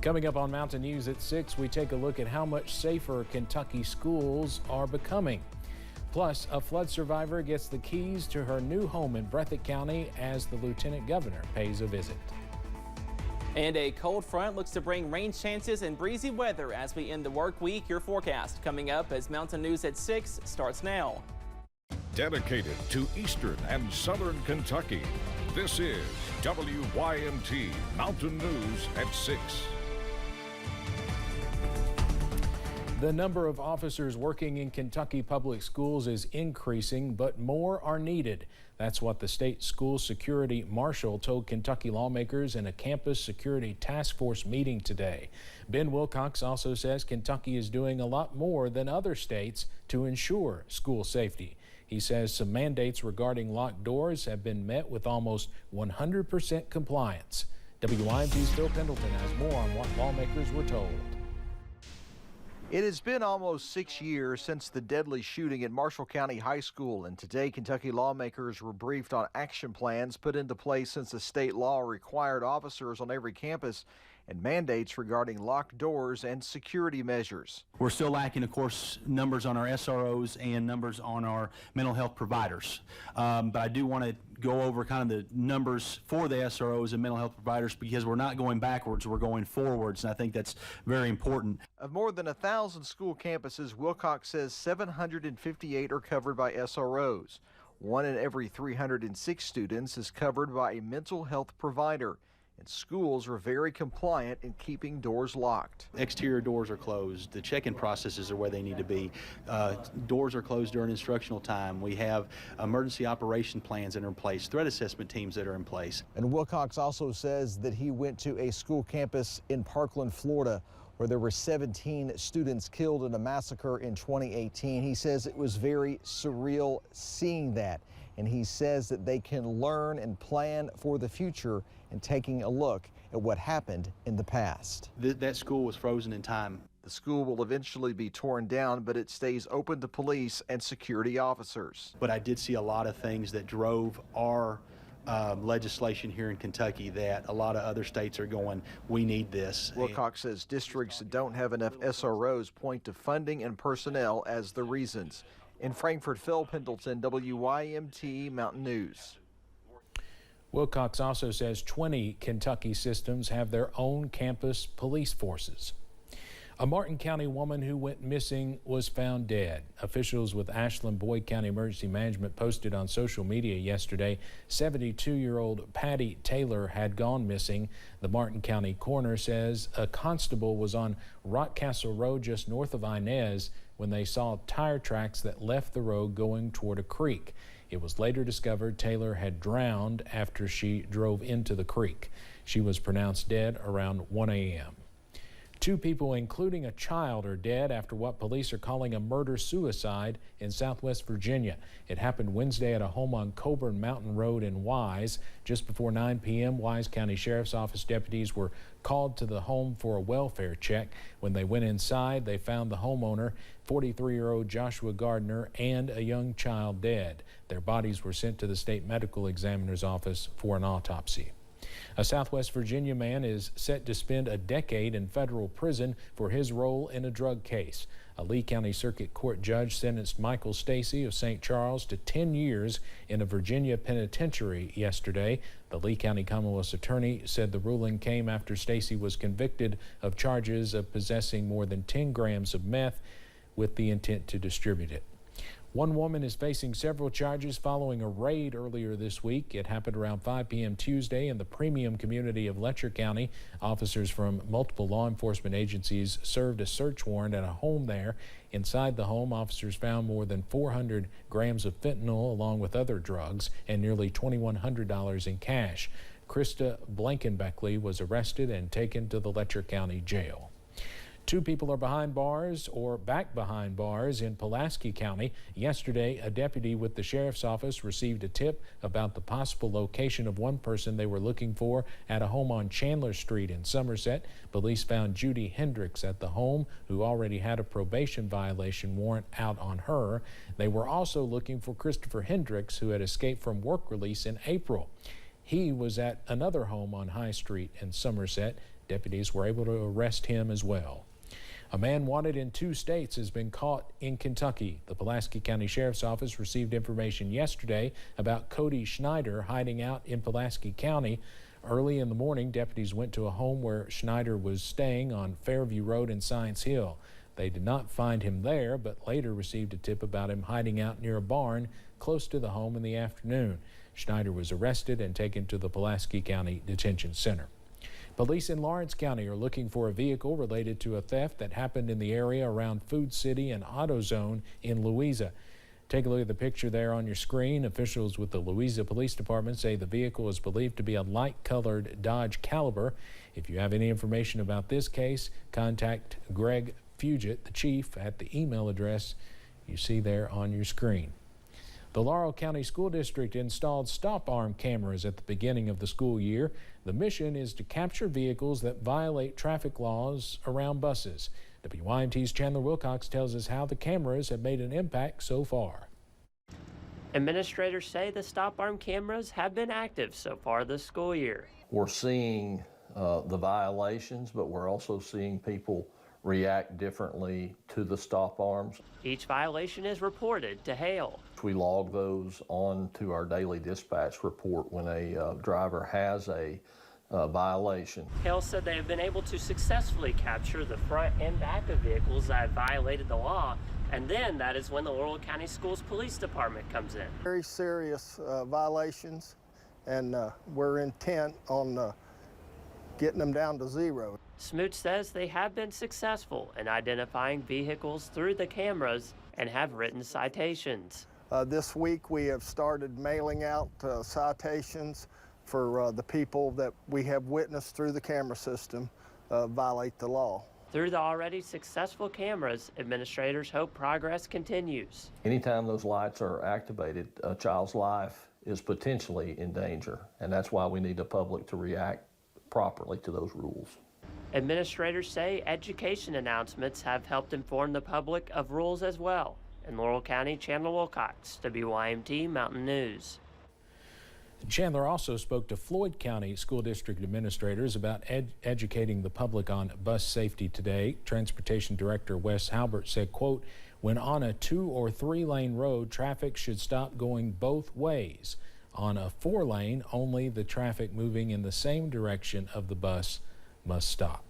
Coming up on Mountain News at 6, we take a look at how much safer Kentucky schools are becoming. Plus, a flood survivor gets the keys to her new home in Breathitt County as the lieutenant governor pays a visit. And a cold front looks to bring rain chances and breezy weather as we end the work week. Your forecast coming up as Mountain News at 6 starts now. Dedicated to Eastern and Southern Kentucky, this is WYMT Mountain News at 6. The number of officers working in Kentucky public schools is increasing, but more are needed. That's what the state school security marshal told Kentucky lawmakers in a campus security task force meeting today. Ben Wilcox also says Kentucky is doing a lot more than other states to ensure school safety. He says some mandates regarding locked doors have been met with almost 100% compliance. WYMT's Phil Pendleton has more on what lawmakers were told. It has been almost 6 years since the deadly shooting at Marshall County High School, and today Kentucky lawmakers were briefed on action plans put into place since the state law required officers on every campus and mandates regarding locked doors and security measures. We're still lacking, of course, numbers on our SROs and numbers on our mental health providers. But I do want to go over kind of the numbers for the SROs and mental health providers because we're not going backwards, we're going forwards, and I think that's very important. Of more than 1,000 school campuses, Wilcox says 758 are covered by SROs. 1 in every 306 students is covered by a mental health provider. And schools are very compliant in keeping doors locked. Exterior doors are closed. The check-in processes are where they need to be. Doors are closed during instructional time. We have emergency operation plans that are in place, threat assessment teams that are in place. And Wilcox also says that he went to a school campus in Parkland, Florida, where there were 17 students killed in a massacre in 2018. He says it was very surreal seeing that. And he says that they can learn and plan for the future and taking a look at what happened in the past. That school was frozen in time. The school will eventually be torn down, but it stays open to police and security officers. But I did see a lot of things that drove our legislation here in Kentucky that a lot of other states are going, we need this. Wilcox says districts that don't have enough SROs point to funding and personnel as the reasons. In Frankfort, Phil Pendleton, WYMT Mountain News. Wilcox also says 20 Kentucky systems have their own campus police forces. A Martin County woman who went missing was found dead. Officials with Ashland-Boyd County Emergency Management posted on social media yesterday 72-year-old Patty Taylor had gone missing. The Martin County coroner says a constable was on Rockcastle Road just north of Inez when they saw tire tracks that left the road going toward a creek. It was later discovered Taylor had drowned after she drove into the creek. She was pronounced dead around 1 a.m. 2 people, including a child, are dead after what police are calling a murder-suicide in Southwest Virginia. It happened Wednesday at a home on Coburn Mountain Road in Wise. Just before 9 p.m., Wise County Sheriff's Office deputies were called to the home for a welfare check. When they went inside, they found the homeowner, 43-year-old Joshua Gardner, and a young child dead. Their bodies were sent to the state medical examiner's office for an autopsy. A Southwest Virginia man is set to spend a decade in federal prison for his role in a drug case. A Lee County Circuit Court judge sentenced Michael Stacy of St. Charles to 10 years in a Virginia penitentiary yesterday. The Lee County Commonwealth's attorney said the ruling came after Stacy was convicted of charges of possessing more than 10 grams of meth with the intent to distribute it. One woman is facing several charges following a raid earlier this week. It happened around 5 p.m. Tuesday in the premium community of Letcher County. Officers from multiple law enforcement agencies served a search warrant at a home there. Inside the home, officers found more than 400 grams of fentanyl along with other drugs and nearly $2,100 in cash. Krista Blankenbeckley was arrested and taken to the Letcher County Jail. 2 people are behind bars or back behind bars in Pulaski County. Yesterday, a deputy with the sheriff's office received a tip about the possible location of one person they were looking for at a home on Chandler Street in Somerset. Police found Judy Hendricks at the home, who already had a probation violation warrant out on her. They were also looking for Christopher Hendricks, who had escaped from work release in April. He was at another home on High Street in Somerset. Deputies were able to arrest him as well. A man wanted in 2 states has been caught in Kentucky. The Pulaski County Sheriff's Office received information yesterday about Cody Schneider hiding out in Pulaski County. Early in the morning, deputies went to a home where Schneider was staying on Fairview Road in Science Hill. They did not find him there, but later received a tip about him hiding out near a barn close to the home in the afternoon. Schneider was arrested and taken to the Pulaski County Detention Center. Police in Lawrence County are looking for a vehicle related to a theft that happened in the area around Food City and AutoZone in Louisa. Take a look at the picture there on your screen. Officials with the Louisa Police Department say the vehicle is believed to be a light-colored Dodge Caliber. If you have any information about this case, contact Greg Fugit, the chief, at the email address you see there on your screen. The Laurel County School District installed stop arm cameras at the beginning of the school year. The mission is to capture vehicles that violate traffic laws around buses. WYMT's Chandler Wilcox tells us how the cameras have made an impact so far. Administrators say the stop arm cameras have been active so far this school year. We're seeing the violations, but we're also seeing people react differently to the stop arms. Each violation is reported to Hale. We log those on to our daily dispatch report when a driver has a violation. Hale said they have been able to successfully capture the front and back of vehicles that have violated the law, and then that is when the Laurel County Schools Police Department comes in. Very serious violations, and we're intent on getting them down to zero. Smoot says they have been successful in identifying vehicles through the cameras and have written citations. This week we have started mailing out citations for the people that we have witnessed through the camera system violate the law. Through the already successful cameras, administrators hope progress continues. Anytime those lights are activated, a child's life is potentially in danger, and that's why we need the public to react properly to those rules. Administrators say education announcements have helped inform the public of rules as well. In Laurel County, Chandler Wilcox, WYMT Mountain News. Chandler also spoke to Floyd County School District administrators about educating the public on bus safety today. Transportation Director Wes Halbert said, quote, when on a 2 or 3 lane road, traffic should stop going both ways. On a 4 lane, only the traffic moving in the same direction of the bus must stop.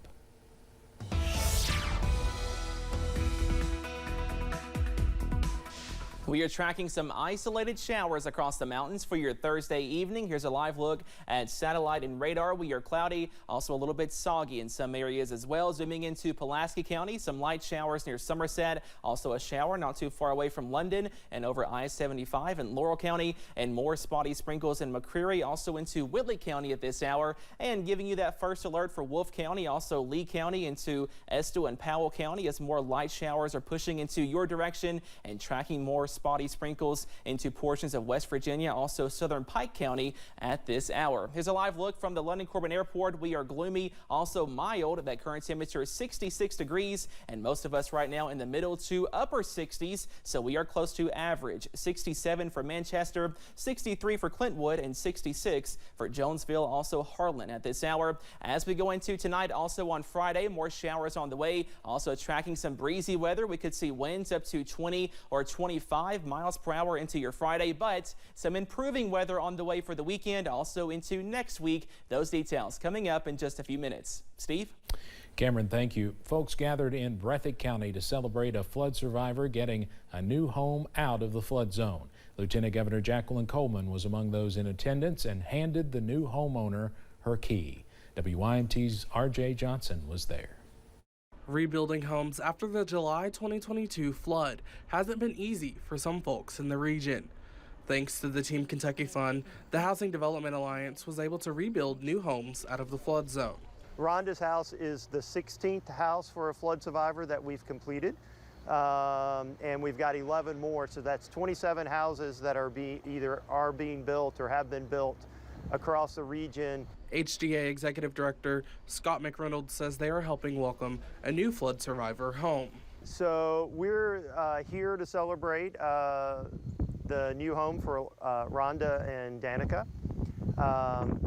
We are tracking some isolated showers across the mountains for your Thursday evening. Here's a live look at satellite and radar. We are cloudy, also a little bit soggy in some areas as well. Zooming into Pulaski County, some light showers near Somerset. Also a shower not too far away from London and over I-75 in Laurel County, and more spotty sprinkles in McCreary, also into Whitley County at this hour. And giving you that first alert for Wolfe County, also Lee County into Estill and Powell County as more light showers are pushing into your direction, and tracking more spotty sprinkles into portions of West Virginia, also southern Pike County at this hour. Here's a live look from the London Corbin Airport. We are gloomy, also mild. That current temperature is 66 degrees, and most of us right now in the middle to upper 60s, so we are close to average. 67 for Manchester, 63 for Clintwood, and 66 for Jonesville, also Harlan at this hour. As we go into tonight, also on Friday, more showers on the way. Also tracking some breezy weather. We could see winds up to 20 or 25 miles per hour into your Friday, but some improving weather on the way for the weekend, also into next week. Those details coming up in just a few minutes. Steve? Cameron, thank you. Folks gathered in Breathitt County to celebrate a flood survivor getting a new home out of the flood zone. Lieutenant Governor Jacqueline Coleman was among those in attendance and handed the new homeowner her key. WYMT's RJ Johnson was there. Rebuilding homes after the July 2022 flood hasn't been easy for some folks in the region. Thanks to the Team Kentucky Fund, the Housing Development Alliance was able to rebuild new homes out of the flood zone. Rhonda's house is the 16th house for a flood survivor that we've completed, and we've got 11 more, so that's 27 houses that are being built or have been built across the region. HDA Executive Director Scott McReynolds says they are helping welcome a new flood survivor home. So we're here to celebrate the new home for Rhonda and Danica.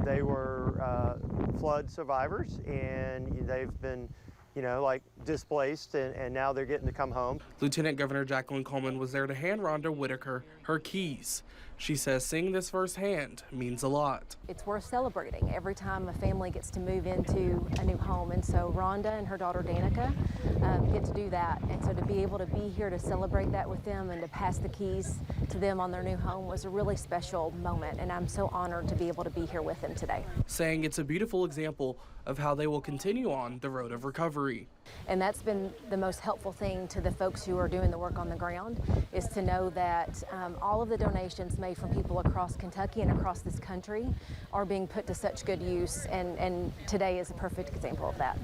They were flood survivors, and they've been, like displaced, and now they're getting to come home. Lieutenant Governor Jacqueline Coleman was there to hand Rhonda Whitaker her keys. She says seeing this firsthand means a lot. It's worth celebrating every time a family gets to move into a new home, and so Rhonda and her daughter Danica get to do that, and so to be able to be here to celebrate that with them and to pass the keys to them on their new home was a really special moment, and I'm so honored to be able to be here with them today. Saying it's a beautiful example of how they will continue on the road of recovery. And that's been the most helpful thing to the folks who are doing the work on the ground, is to know that all of the donations made from people across Kentucky and across this country are being put to such good use, and today is a perfect example of that.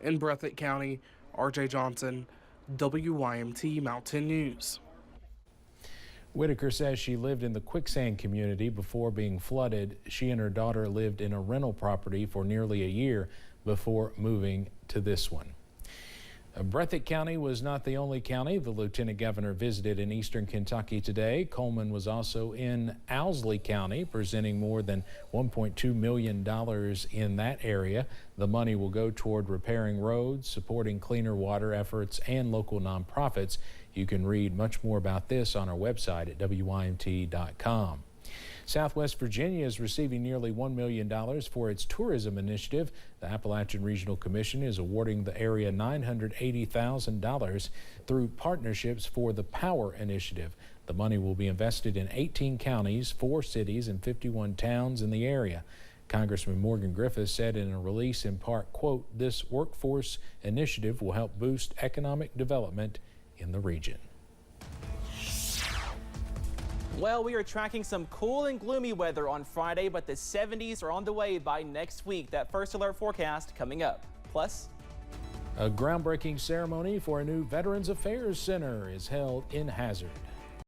In Breathitt County, RJ Johnson, WYMT Mountain News. Whitaker says she lived in the quicksand community before being flooded. She and her daughter lived in a rental property for nearly a year before moving to this one. Breathitt County was not the only county the Lieutenant Governor visited in eastern Kentucky today. Coleman was also in Owsley County, presenting more than $1.2 million in that area. The money will go toward repairing roads, supporting cleaner water efforts, and local nonprofits. You can read much more about this on our website at WYMT.com. Southwest Virginia is receiving nearly $1 million for its tourism initiative. The Appalachian Regional Commission is awarding the area $980,000 through partnerships for the Power Initiative. The money will be invested in 18 counties, 4 cities, and 51 towns in the area. Congressman Morgan Griffiths said in a release in part, quote, "This workforce initiative will help boost economic development in the region." Well, we are tracking some cool and gloomy weather on Friday, but the 70s are on the way by next week. That first alert forecast coming up. Plus, a groundbreaking ceremony for a new Veterans Affairs Center is held in Hazard.